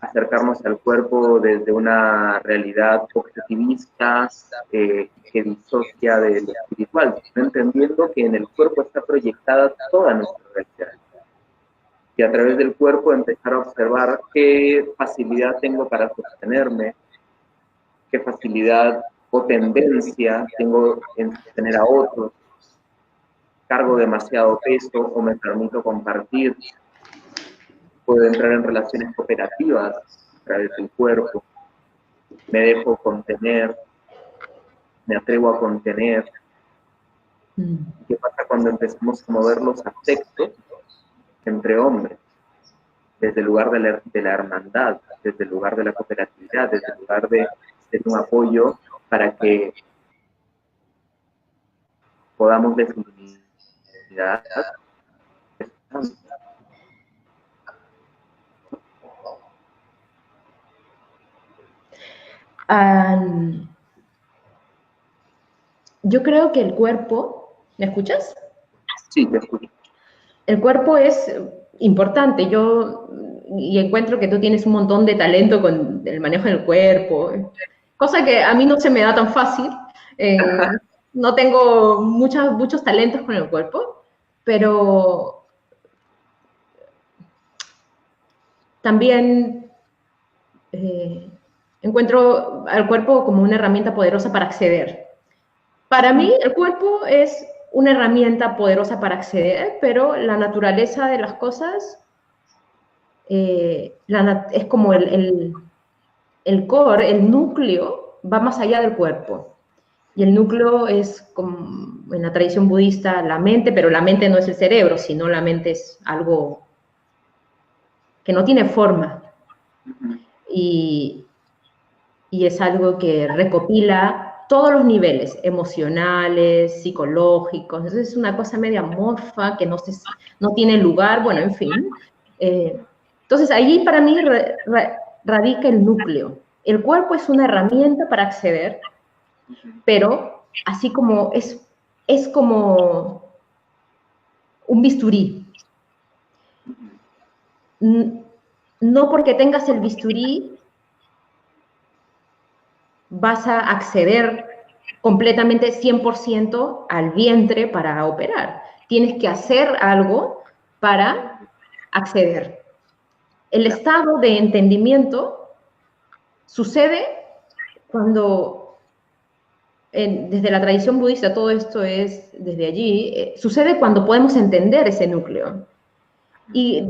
acercarnos al cuerpo desde una realidad objetivista que disocia de lo espiritual, sino entendiendo que en el cuerpo está proyectada toda nuestra realidad. Y a través del cuerpo empezar a observar qué facilidad tengo para sostenerme, qué facilidad o tendencia tengo en sostener a otros, cargo demasiado peso o me permito compartir, puedo entrar en relaciones cooperativas a través del cuerpo, me dejo contener, me atrevo a contener. ¿Qué pasa cuando empezamos a mover los afectos entre hombres? Desde el lugar de la hermandad, desde el lugar de la cooperatividad, desde el lugar de ser un apoyo para que podamos definir Yo creo que el cuerpo, ¿me escuchas? Sí, te escucho. El cuerpo es importante. Y encuentro que tú tienes un montón de talento con el manejo del cuerpo, cosa que a mí no se me da tan fácil. No tengo muchos talentos con el cuerpo, pero también encuentro al cuerpo como una herramienta poderosa para acceder. Para mí, el cuerpo es una herramienta poderosa para acceder, pero la naturaleza de las cosas es como el core, el núcleo, va más allá del cuerpo. Y el núcleo es, como en la tradición budista, la mente, pero la mente no es el cerebro, sino la mente es algo que no tiene forma. Y es algo que recopila todos los niveles, emocionales, psicológicos. Entonces es una cosa media amorfa que no tiene lugar, bueno, en fin. Entonces allí para mí radica el núcleo. El cuerpo es una herramienta para acceder, pero así como es como un bisturí. No porque tengas el bisturí vas a acceder completamente 100% al vientre para operar. Tienes que hacer algo para acceder. El estado de entendimiento sucede cuando, desde la tradición budista, todo esto es desde allí, sucede cuando podemos entender ese núcleo. Y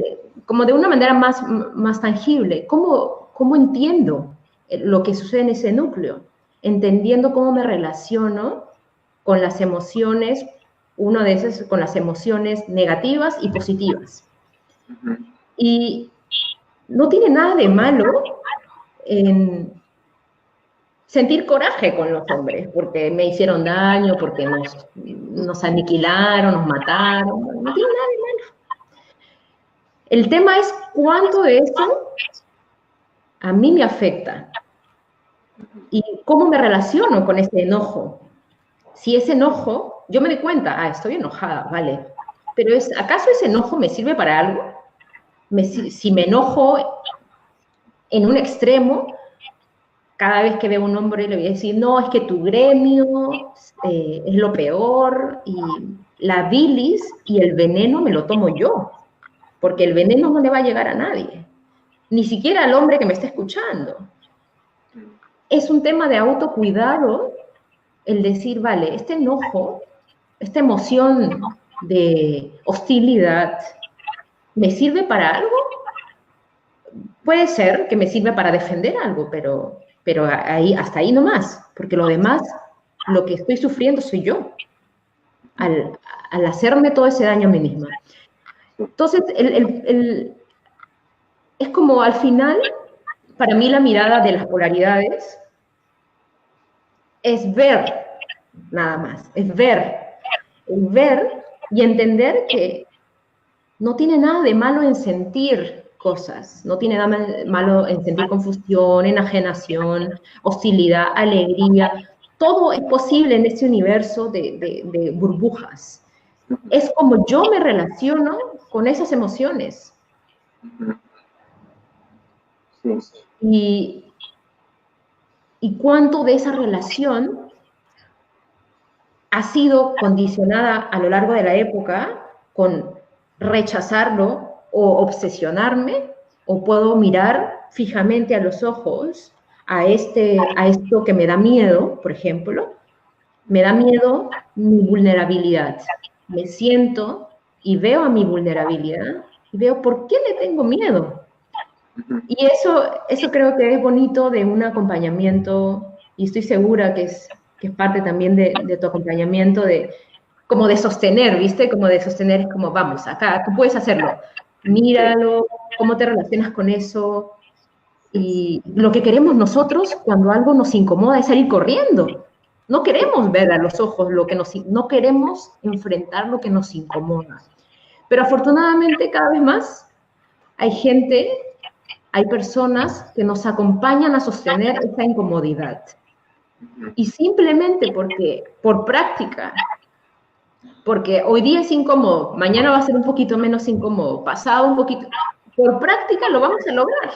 como de una manera más tangible, ¿cómo entiendo lo que sucede en ese núcleo? Entendiendo cómo me relaciono con las emociones, uno de esos con las emociones negativas y positivas. Y no tiene nada de malo en sentir coraje con los hombres, porque me hicieron daño, porque nos aniquilaron, nos mataron, no tiene nada de malo. El tema es cuánto de eso a mí me afecta y cómo me relaciono con ese enojo. Si ese enojo, yo me doy cuenta, estoy enojada, vale, pero ¿acaso ese enojo me sirve para algo? Si me enojo en un extremo, cada vez que veo a un hombre le voy a decir, no, es que tu gremio es lo peor y la bilis y el veneno me lo tomo yo, porque el veneno no le va a llegar a nadie, ni siquiera al hombre que me está escuchando. Es un tema de autocuidado el decir, vale, este enojo, esta emoción de hostilidad, ¿me sirve para algo? Puede ser que me sirva para defender algo, pero hasta ahí nomás, porque lo demás, lo que estoy sufriendo soy yo, al hacerme todo ese daño a mí misma. Entonces, es como al final, para mí la mirada de las polaridades es ver, nada más, es ver y entender que no tiene nada de malo en sentir cosas, no tiene nada malo en sentir confusión, enajenación, hostilidad, alegría. Todo es posible en este universo de burbujas. Es como yo me relaciono con esas emociones. Y cuánto de esa relación ha sido condicionada a lo largo de la época con rechazarlo o obsesionarme, o puedo mirar fijamente a los ojos a esto que me da miedo, por ejemplo. Me da miedo mi vulnerabilidad. Me siento y veo a mi vulnerabilidad y veo por qué le tengo miedo. Y eso creo que es bonito de un acompañamiento, y estoy segura que es parte también de tu acompañamiento, como de sostener, ¿viste? Como de sostener, es como, vamos, acá, tú puedes hacerlo. Míralo, cómo te relacionas con eso. Y lo que queremos nosotros cuando algo nos incomoda es salir corriendo. No queremos ver a los ojos no queremos enfrentar lo que nos incomoda. Pero afortunadamente cada vez más hay hay personas que nos acompañan a sostener esa incomodidad. Y simplemente por práctica, porque hoy día es incómodo, mañana va a ser un poquito menos incómodo, pasado un poquito, por práctica lo vamos a lograr.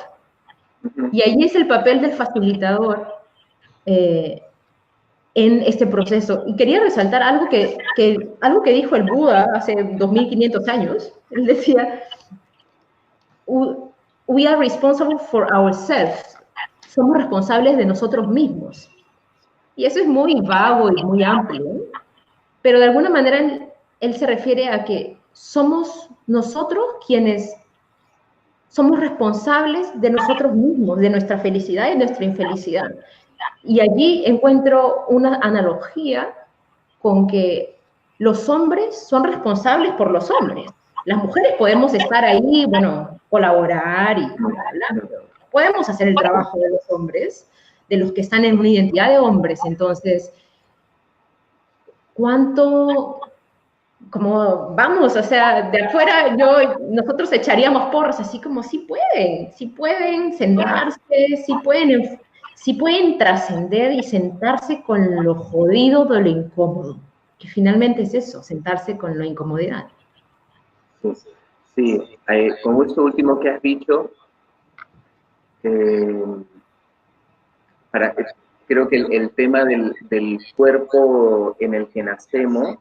Y ahí es el papel del facilitador en este proceso. Y quería resaltar algo algo que dijo el Buda hace 2500 años. Él decía, we are responsible for ourselves. Somos responsables de nosotros mismos. Y eso es muy vago y muy amplio, ¿eh? Pero de alguna manera él se refiere a que somos nosotros quienes somos responsables de nosotros mismos, de nuestra felicidad y nuestra infelicidad. Y allí encuentro una analogía con que los hombres son responsables por los hombres. Las mujeres podemos estar ahí, bueno, colaborar y hablar, pero podemos hacer el trabajo de los hombres, de los que están en una identidad de hombres. Entonces, ¿cuánto, como vamos, o sea, de afuera nosotros echaríamos porras, así como sí pueden sentarse, sí pueden trascender y sentarse con lo jodido de lo incómodo, que finalmente es eso, sentarse con la incomodidad. Sí, con esto último que has dicho, creo que el tema del cuerpo en el que nacemos,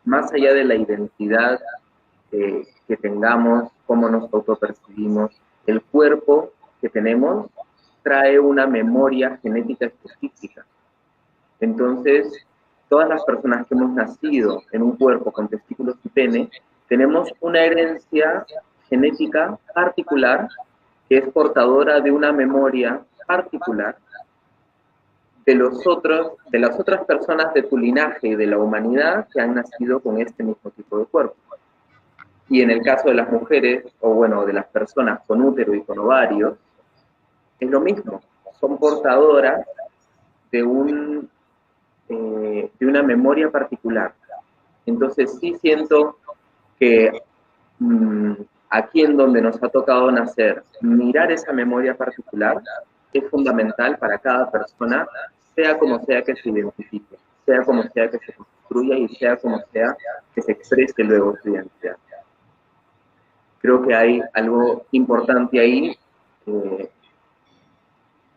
más allá de la identidad que tengamos, cómo nos autopercibimos, el cuerpo que tenemos trae una memoria genética específica. Entonces, todas las personas que hemos nacido en un cuerpo con testículos y pene, tenemos una herencia genética particular que es portadora de una memoria particular de las otras personas de tu linaje y de la humanidad que han nacido con este mismo tipo de cuerpo. Y en el caso de las mujeres, o bueno, de las personas con útero y con ovarios, es lo mismo. Son portadoras de una memoria particular. Entonces sí siento que aquí en donde nos ha tocado nacer, mirar esa memoria particular es fundamental para cada persona, sea como sea que se identifique, sea como sea que se construya y sea como sea que se exprese luego su identidad. Creo que hay algo importante ahí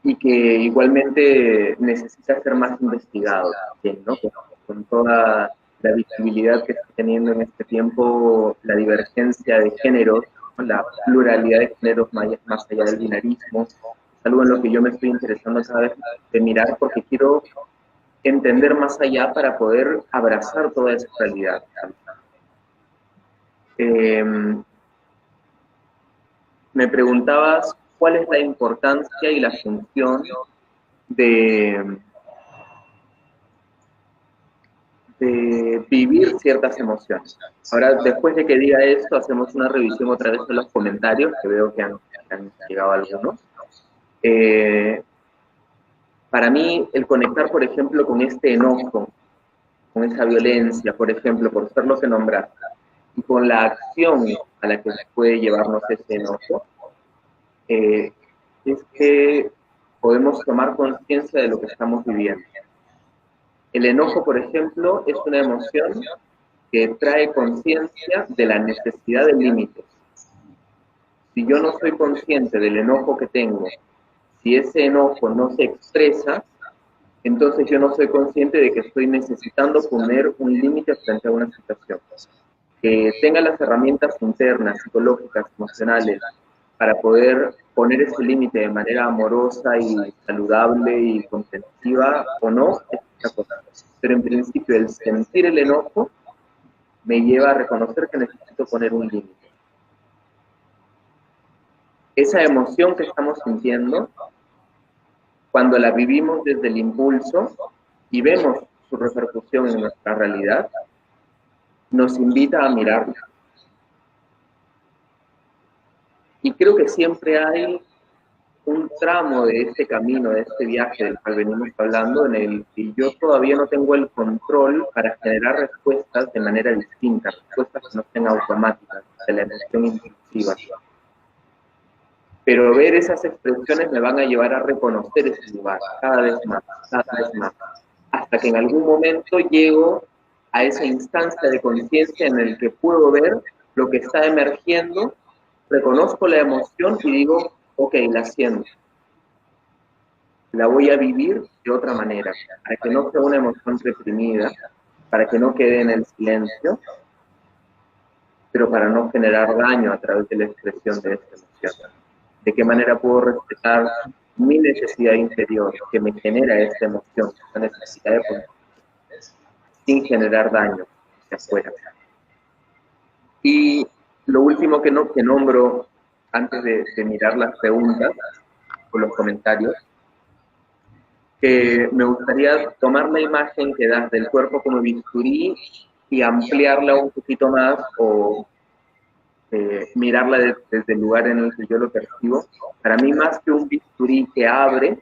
y que igualmente necesita ser más investigado, ¿no? Con toda la visibilidad que está teniendo en este tiempo la divergencia de géneros, ¿no? La pluralidad de géneros más allá del binarismo, es algo en lo que yo me estoy interesando cada vez de mirar porque quiero entender más allá para poder abrazar toda esa realidad. Me preguntabas cuál es la importancia y la función de vivir ciertas emociones. Ahora, después de que diga esto, hacemos una revisión otra vez de los comentarios, que veo que han llegado algunos. Para mí, el conectar, por ejemplo, con este enojo, con esa violencia, por ejemplo, por ser lo que nombraste, y con la acción a la que puede llevarnos ese enojo, es que podemos tomar conciencia de lo que estamos viviendo. El enojo, por ejemplo, es una emoción que trae conciencia de la necesidad de límites. Si yo no soy consciente del enojo que tengo, si ese enojo no se expresa, entonces yo no soy consciente de que estoy necesitando poner un límite frente a una situación. Que tenga las herramientas internas, psicológicas, emocionales, para poder poner ese límite de manera amorosa y saludable y comprensiva o no, es otra cosa. Pero en principio el sentir el enojo me lleva a reconocer que necesito poner un límite. Esa emoción que estamos sintiendo, cuando la vivimos desde el impulso y vemos su repercusión en nuestra realidad, nos invita a mirarla. Y creo que siempre hay un tramo de este camino, de este viaje del cual venimos hablando, en el que yo todavía no tengo el control para generar respuestas de manera distinta, respuestas que no sean automáticas, de la emoción impulsiva. pero ver esas expresiones me van a llevar a reconocer ese lugar cada vez más, hasta que en algún momento llego a esa instancia de conciencia en el que puedo ver lo que está emergiendo, reconozco la emoción y digo, ok, la siento, la voy a vivir de otra manera, para que no sea una emoción reprimida, para que no quede en el silencio, pero para no generar daño a través de la expresión de esta emoción. ¿De qué manera puedo respetar mi necesidad interior que me genera esta emoción, esta necesidad de poder, sin generar daño hacia afuera? Y lo último que nombro antes de mirar las preguntas o los comentarios, que me gustaría tomar la imagen que das del cuerpo como bisturí y ampliarla un poquito más o mirarla desde el lugar en el que yo lo percibo. Para mí, más que un bisturí que abre,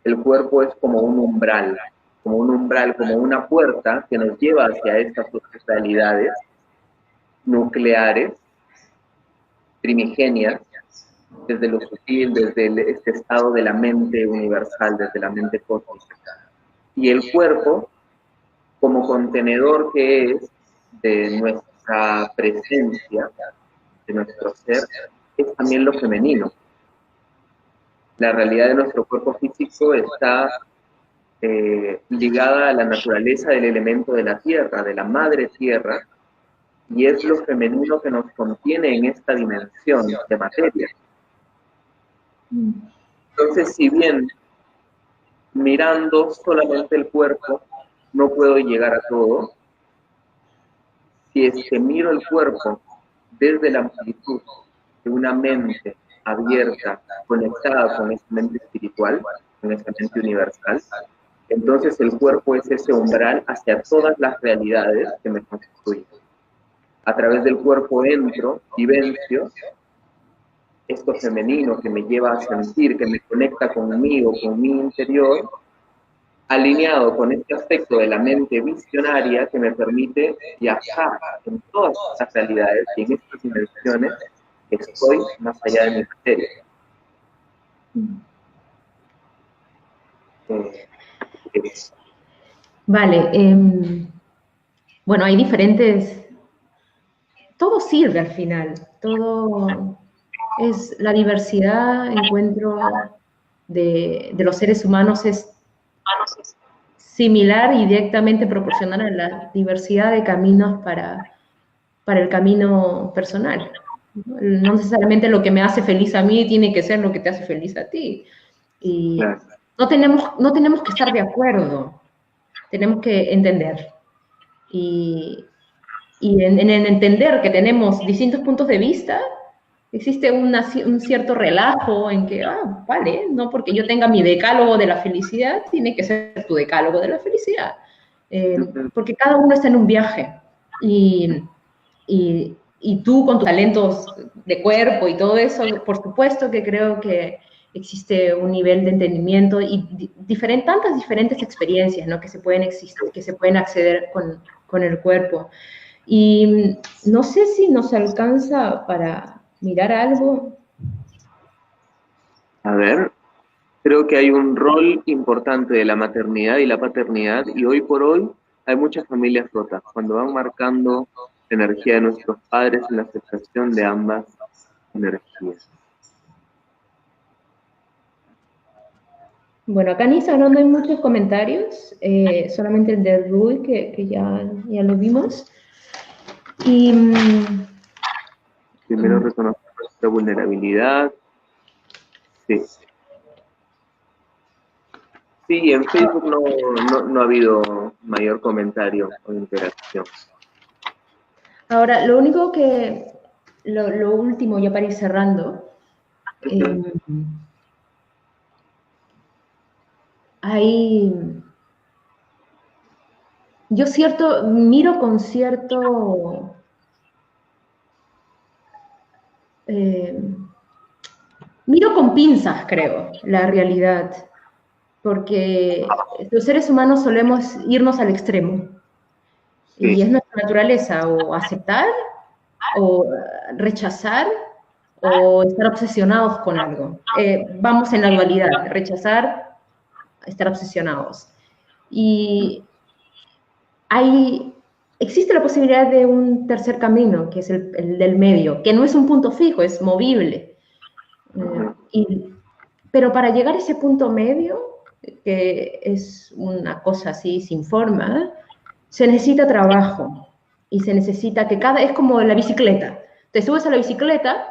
el cuerpo es como un umbral, como una puerta que nos lleva hacia estas otras realidades nucleares, primigenias, desde lo sutil, desde este estado de la mente universal, desde la mente cósmica. Y el cuerpo, como contenedor que es de nuestra presencia, de nuestro ser, es también lo femenino. La realidad de nuestro cuerpo físico está ligada a la naturaleza del elemento de la tierra, de la madre tierra, y es lo femenino que nos contiene en esta dimensión de materia. Entonces, si bien mirando solamente el cuerpo no puedo llegar a todo, si es que miro el cuerpo desde la amplitud de una mente abierta, conectada con esa mente espiritual, con esa mente universal, entonces el cuerpo es ese umbral hacia todas las realidades que me constituyen. A través del cuerpo entro, vivencio esto femenino que me lleva a sentir, que me conecta conmigo, con mi interior, alineado con este aspecto de la mente visionaria que me permite viajar en todas estas realidades y en estas dimensiones estoy más allá de mi materia. Vale, bueno, hay diferentes, todo sirve al final, todo es la diversidad, encuentro de los seres humanos es similar y directamente proporcional a la diversidad de caminos para el camino personal. No necesariamente lo que me hace feliz a mí tiene que ser lo que te hace feliz a ti. Y no tenemos que estar de acuerdo, tenemos que entender. Y en entender que tenemos distintos puntos de vista, existe un cierto relajo en que, vale, no porque yo tenga mi decálogo de la felicidad, tiene que ser tu decálogo de la felicidad. Porque cada uno está en un viaje. Y tú con tus talentos de cuerpo y todo eso, por supuesto que creo que existe un nivel de entendimiento y tantas diferentes experiencias, ¿no? que se pueden acceder con el cuerpo. Y no sé si nos alcanza para mirar algo. A ver, creo que hay un rol importante de la maternidad y la paternidad, y hoy por hoy hay muchas familias rotas, cuando van marcando la energía de nuestros padres en la aceptación de ambas energías. Bueno, acá en Instagram no hay muchos comentarios, solamente el de Rui, que ya lo vimos. Y primero reconocer nuestra vulnerabilidad. Sí. Sí, en Facebook no ha habido mayor comentario o interacción. Ahora, lo único que, lo último, ya para ir cerrando, yo miro con cierto, miro con pinzas, creo, la realidad, porque los seres humanos solemos irnos al extremo, y es nuestra naturaleza, o aceptar, o rechazar, o estar obsesionados con algo. Vamos en la dualidad, rechazar, estar obsesionados. Y existe la posibilidad de un tercer camino, que es el del medio, que no es un punto fijo, es movible. Pero para llegar a ese punto medio, que es una cosa así sin forma, se necesita trabajo y se necesita que es como la bicicleta. Te subes a la bicicleta,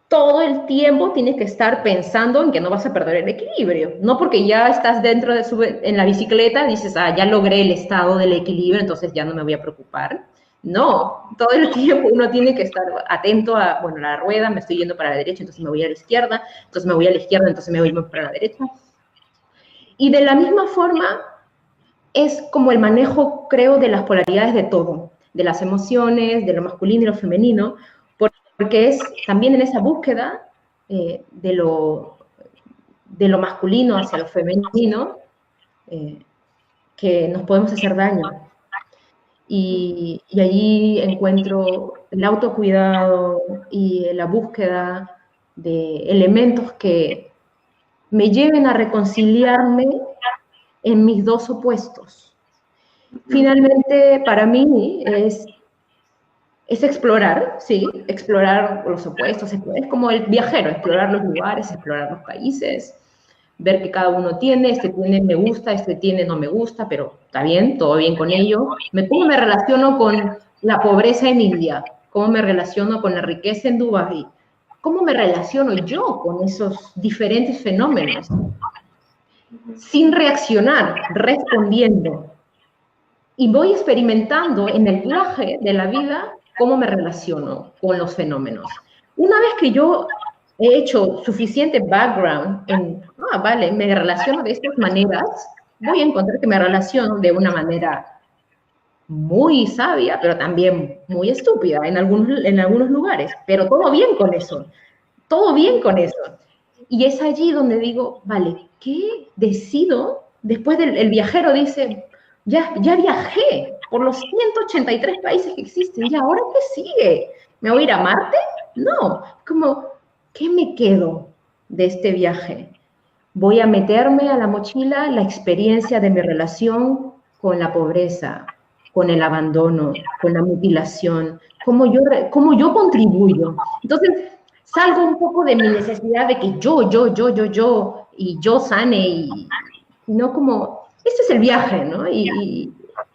todo el tiempo tienes que estar pensando en que no vas a perder el equilibrio. No porque ya estás dentro en la bicicleta, dices, ya logré el estado del equilibrio, entonces ya no me voy a preocupar. No, todo el tiempo uno tiene que estar atento a, bueno, la rueda, me estoy yendo para la derecha, entonces me voy a la izquierda, entonces me voy a la izquierda, entonces me voy para la derecha. Y de la misma forma es como el manejo, creo, de las polaridades de todo, de las emociones, de lo masculino y lo femenino, porque es también en esa búsqueda de lo masculino hacia lo femenino que nos podemos hacer daño. Y allí encuentro el autocuidado y la búsqueda de elementos que me lleven a reconciliarme en mis dos opuestos. Finalmente, para mí es explorar, sí, explorar los opuestos, es como el viajero, explorar los lugares, explorar los países, ver que cada uno tiene, este tiene me gusta, este tiene no me gusta, pero está bien, todo bien con ello. ¿Cómo me relaciono con la pobreza en India? ¿Cómo me relaciono con la riqueza en Dubái? ¿Cómo me relaciono yo con esos diferentes fenómenos? Sin reaccionar, respondiendo. Y voy experimentando en el viaje de la vida cómo me relaciono con los fenómenos. Una vez que yo he hecho suficiente background vale, me relaciono de estas maneras, voy a encontrar que me relaciono de una manera muy sabia, pero también muy estúpida en algunos lugares, pero todo bien con eso, todo bien con eso. Y es allí donde digo, vale, ¿qué decido? Después el viajero dice, ya viajé por los 183 países que existen, ¿y ahora qué sigue? ¿Me voy a ir a Marte? No, como, ¿qué me quedo de este viaje? Voy a meterme a la mochila la experiencia de mi relación con la pobreza, con el abandono, con la mutilación, cómo yo contribuyo. Entonces, salgo un poco de mi necesidad de que yo, y yo sane, no como, este es el viaje, ¿no? Y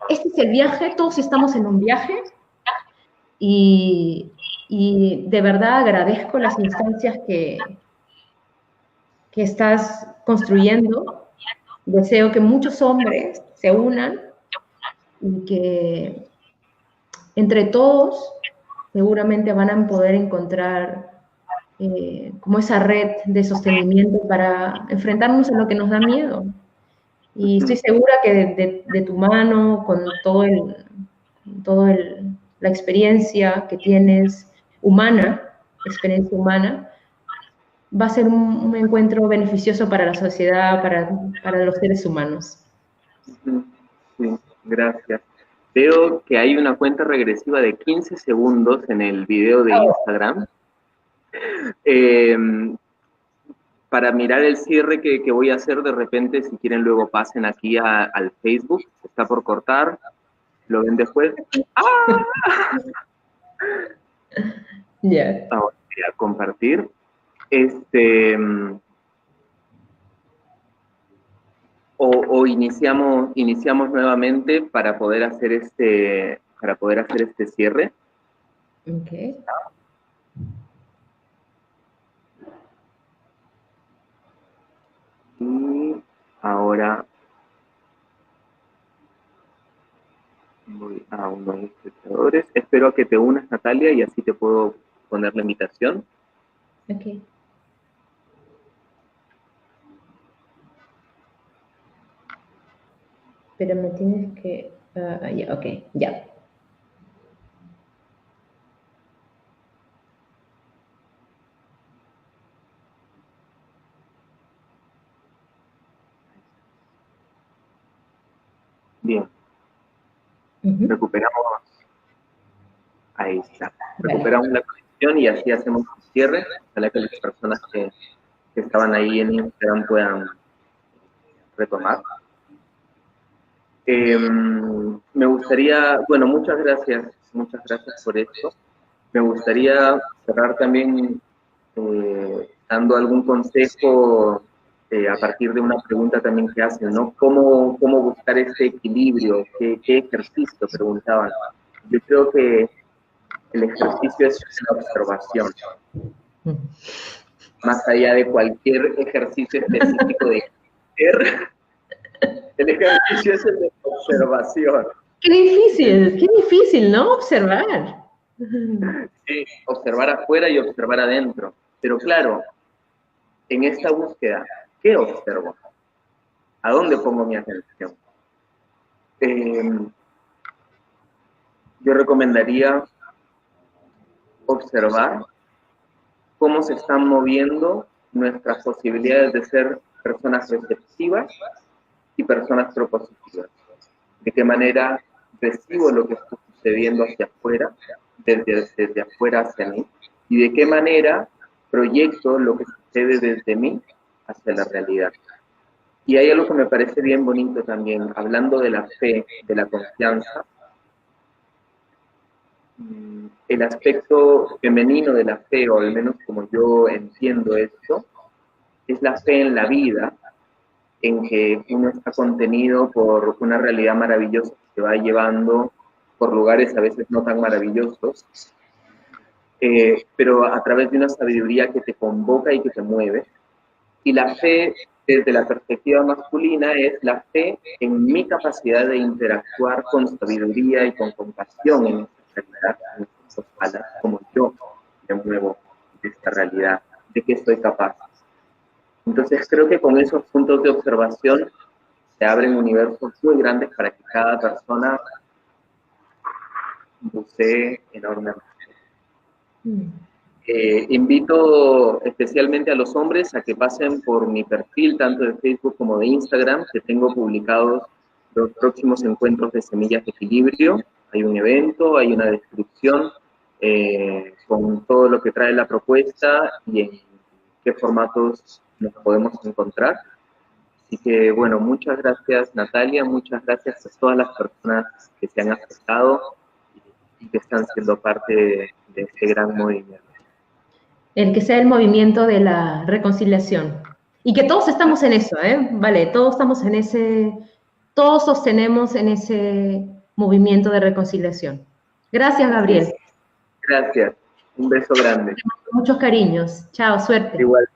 este es el viaje, todos estamos en un viaje, y de verdad agradezco las instancias que estás construyendo. Deseo que muchos hombres se unan y que entre todos seguramente van a poder encontrar como esa red de sostenimiento para enfrentarnos a lo que nos da miedo. Y estoy segura que de tu mano, con la experiencia que tienes experiencia humana, va a ser un encuentro beneficioso para la sociedad, para los seres humanos. Sí, gracias. Veo que hay una cuenta regresiva de 15 segundos en el video de Instagram. Para mirar el cierre que voy a hacer, de repente, si quieren, luego pasen aquí al Facebook. Está por cortar. Lo ven después. ¡Ah! Yeah. Vamos a compartir. O iniciamos nuevamente para poder hacer este cierre. Okay. Y ahora voy a unos espectadores. Espero que te unas, Natalia, y así te puedo poner la invitación. Okay. Pero me tienes que... ya, ok, ya. Bien. Recuperamos. Ahí está. Vale. Recuperamos la conexión. presentación y así hacemos un cierre. Ojalá que las personas que estaban ahí en Instagram puedan retomar. Me gustaría, bueno, muchas gracias por esto. Me gustaría cerrar también dando algún consejo a partir de una pregunta también que hacen, ¿no? ¿Cómo buscar ese equilibrio? ¿Qué ejercicio? Preguntaban. Yo creo que el ejercicio es la observación. Más allá de cualquier ejercicio específico de hacer, el ejercicio es el de observación. Qué difícil, ¿no? Observar. Sí, observar afuera y observar adentro. Pero claro, en esta búsqueda, ¿qué observo? ¿A dónde pongo mi atención? Yo recomendaría observar cómo se están moviendo nuestras posibilidades de ser personas receptivas y personas propositivas. De qué manera recibo lo que está sucediendo hacia afuera, desde afuera hacia mí, y de qué manera proyecto lo que sucede desde mí hacia la realidad. Y hay algo que me parece bien bonito también, hablando de la fe, de la confianza. El aspecto femenino de la fe, o al menos como yo entiendo esto, es la fe en la vida, en que uno está contenido por una realidad maravillosa que se va llevando por lugares a veces no tan maravillosos, pero a través de una sabiduría que te convoca y que te mueve. Y la fe, desde la perspectiva masculina, es la fe en mi capacidad de interactuar con sabiduría y con compasión en esta realidad, en estas alas, como yo me muevo de esta realidad, de qué soy capaz. Entonces creo que con esos puntos de observación se abren universos muy grandes para que cada persona bucee enormemente. Invito especialmente a los hombres a que pasen por mi perfil, tanto de Facebook como de Instagram, que tengo publicados los próximos encuentros de Semillas de Equilibrio. Hay un evento, hay una descripción con todo lo que trae la propuesta y en qué formatos nos podemos encontrar. Así que, bueno, muchas gracias, Natalia, muchas gracias a todas las personas que se han acercado y que están siendo parte de este gran movimiento. El que sea el movimiento de la reconciliación. Y que todos estamos en eso, ¿eh? Vale, todos estamos en ese, todos sostenemos en ese movimiento de reconciliación. Gracias, Gabriel. Gracias. Un beso grande. Muchos cariños. Chao, suerte. Igual.